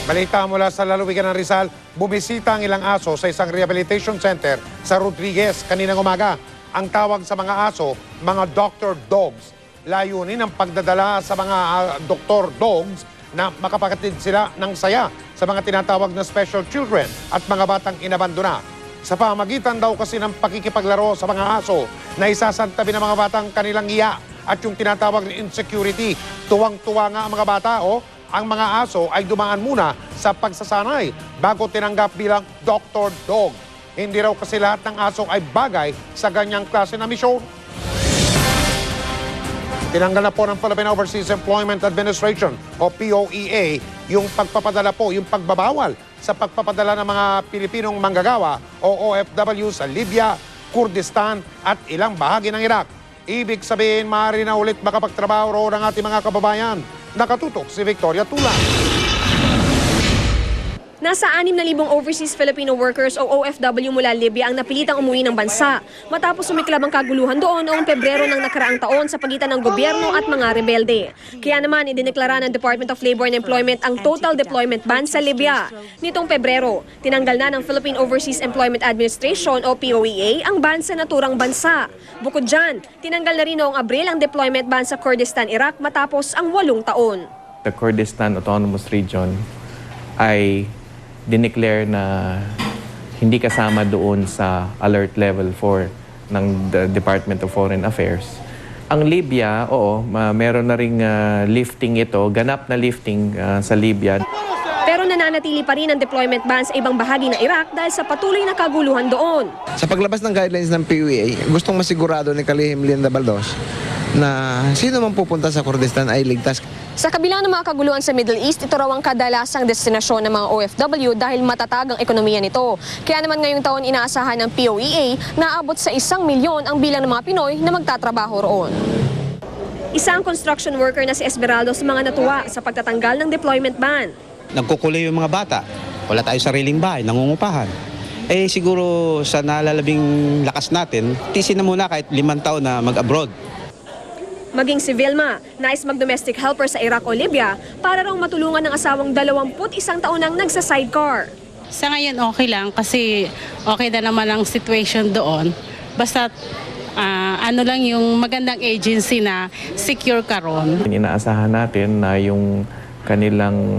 Balita mula sa lalawigan ng Rizal, bumisita ang ilang aso sa isang rehabilitation center sa Rodriguez kaninang umaga. Ang tawag sa mga aso, mga doctor dogs. Layunin ang pagdadala sa mga doctor dogs na makapaghatid sila ng saya sa mga tinatawag na special children at mga batang inabandona. Sa pamagitan daw kasi ng pakikipaglaro sa mga aso na isasantabi ng mga batang kanilang iya at yung tinatawag na insecurity, tuwang-tuwa nga ang mga bata ang mga aso ay dumaan muna sa pagsasanay bago tinanggap bilang doctor dog. Hindi raw kasi lahat ng aso ay bagay sa ganyang klase na misyon. Tinanggal na po ng Philippine Overseas Employment Administration o POEA yung pagpapadala po, yung pagbabawal sa pagpapadala ng mga Pilipinong manggagawa o OFW sa Libya, Kurdistan at ilang bahagi ng Iraq. Ibig sabihin, maaari na ulit makapagtrabaho roon ang ating mga kababayan. Nakatutok si Victoria Tula. Nasa 6,000 overseas Filipino workers o OFW mula Libya ang napilitang umuwi ng bansa matapos sumiklab ang kaguluhan doon noong Pebrero ng nakaraang taon sa pagitan ng gobyerno at mga rebelde. Kaya naman idineklara ng Department of Labor and Employment ang total deployment ban sa Libya. Nitong Pebrero, tinanggal na ng Philippine Overseas Employment Administration o POEA ang ban sa naturang bansa. Bukod dyan, tinanggal na rin noong Abril ang deployment ban sa Kurdistan, Iraq matapos ang 8 taon. The Kurdistan Autonomous Region ay dineclare na hindi kasama doon sa alert level 4 ng the Department of Foreign Affairs. Ang Libya, meron na ring lifting ito, ganap na lifting sa Libya. Pero nananatili pa rin ang deployment ban sa ibang bahagi ng Iraq dahil sa patuloy na kaguluhan doon. Sa paglabas ng guidelines ng POEA, gustong masigurado ni Kalihim Linda Baldos na sino man pupunta sa Kurdistan ay ligtas. Sa kabila ng mga kaguluhan sa Middle East, ito raw ang kadalasang destinasyon ng mga OFW dahil matatag ang ekonomiya nito. Kaya naman ngayong taon inaasahan ng POEA na abot sa 1 milyon ang bilang ng mga Pinoy na magtatrabaho roon. Isang construction worker na si Esmeraldo sa mga natuwa sa pagtatanggal ng deployment ban. Nagkukuloy yung mga bata, wala tayong sariling bahay, nangungupahan. Siguro sa nalalabing lakas natin, tisin na muna kahit 5 taon na mag-abroad. Maging si Vilma, nais mag-domestic helper sa Iraq o Libya para raw matulungan ng asawang 21 taon nang nagsa-sidecar. Sa ngayon okay lang kasi okay na naman ang situation doon. Basta ano lang yung magandang agency na secure ka ron. Inaasahan natin na yung kanilang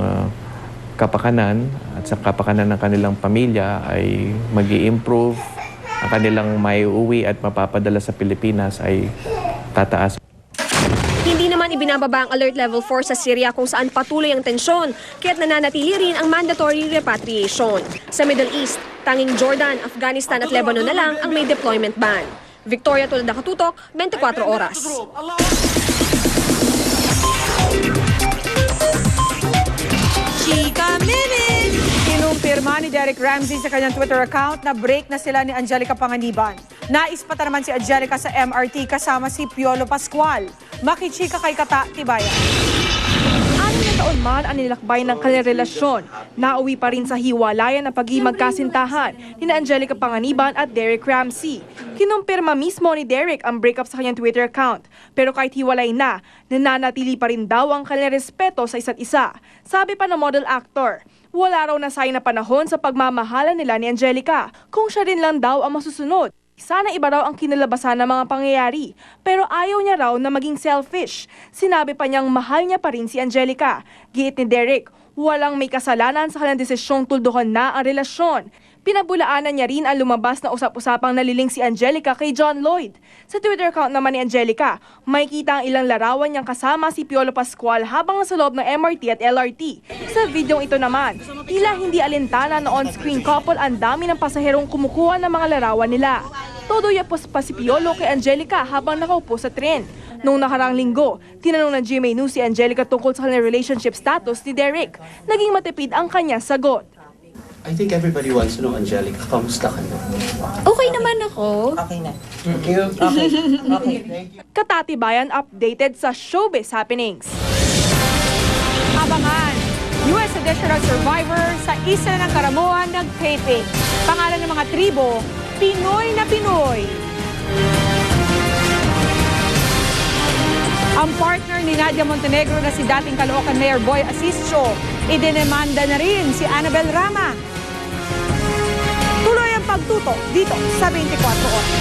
kapakanan at sa kapakanan ng kanilang pamilya ay mag-i-improve. Ang kanilang maiuwi at mapapadala sa Pilipinas ay tataas. Hindi naman ibinababa ang Alert Level 4 sa Syria kung saan patuloy ang tensyon, kaya't nananatili rin ang mandatory repatriation. Sa Middle East, tanging Jordan, Afghanistan at Lebanon na lang ang may deployment ban. Victoria Tula, Nakatutok, 24 oras. Chika Minute! Kinumpirma ni Derek Ramsey sa kanyang Twitter account na break na sila ni Angelica Panganiban. Naispata naman si Angelica sa MRT kasama si Piolo Pascual. Makichika kay Kata Tibayan. 6 na taon man ang nilakbay ng kanilang relasyon. Nauwi pa rin sa hiwalayan na pag-imagkasintahan ni Angelica Panganiban at Derek Ramsey. Kinumpirma mismo ni Derek ang breakup sa kanyang Twitter account. Pero kahit hiwalay na, nananatili pa rin daw ang kanilang respeto sa isa't isa. Sabi pa ng model actor, wala raw na sign na panahon sa pagmamahalan nila ni Angelica kung siya rin lang daw ang masusunod. Sana iba raw ang kinalabasan ng mga pangyayari, pero ayaw niya raw na maging selfish. Sinabi pa niyang mahal niya pa rin si Angelica. Giit ni Derek, walang may kasalanan sa kanilang desisyong tuldukan na ang relasyon. Pinabulaanan niya rin ang lumabas na usap-usapang naliling si Angelica kay John Lloyd. Sa Twitter account naman ni Angelica, makikita ang ilang larawan niyang kasama si Piolo Pascual habang nasa loob ng MRT at LRT. Sa videong ito naman, tila hindi alintana na on-screen couple ang dami ng pasaherong kumukuha ng mga larawan nila. Todo yapos pa si Piolo kay Angelica habang nakaupo sa tren. Noong nakaraang linggo, tinanong ng GMA News si Angelica tungkol sa kanilang relationship status ni Derek. Naging matipid ang kanyang sagot. I think everybody wants to know, Angelica, kamusta ka na? Okay naman ako. Okay na. Thank you. Okay. Okay. Thank you. Katatibayan updated sa showbiz happenings. Abangan! US edition ng Survivor sa Isla ng Karamuan nag-taping. Pangalan ng mga tribo, Pinoy na Pinoy. Ang partner ni Nadia Montenegro na si dating Caloocan Mayor Boy Asisio, Idinemanda na rin si Annabel Rama. Tuloy ang pagtuto dito sa 24 Oras.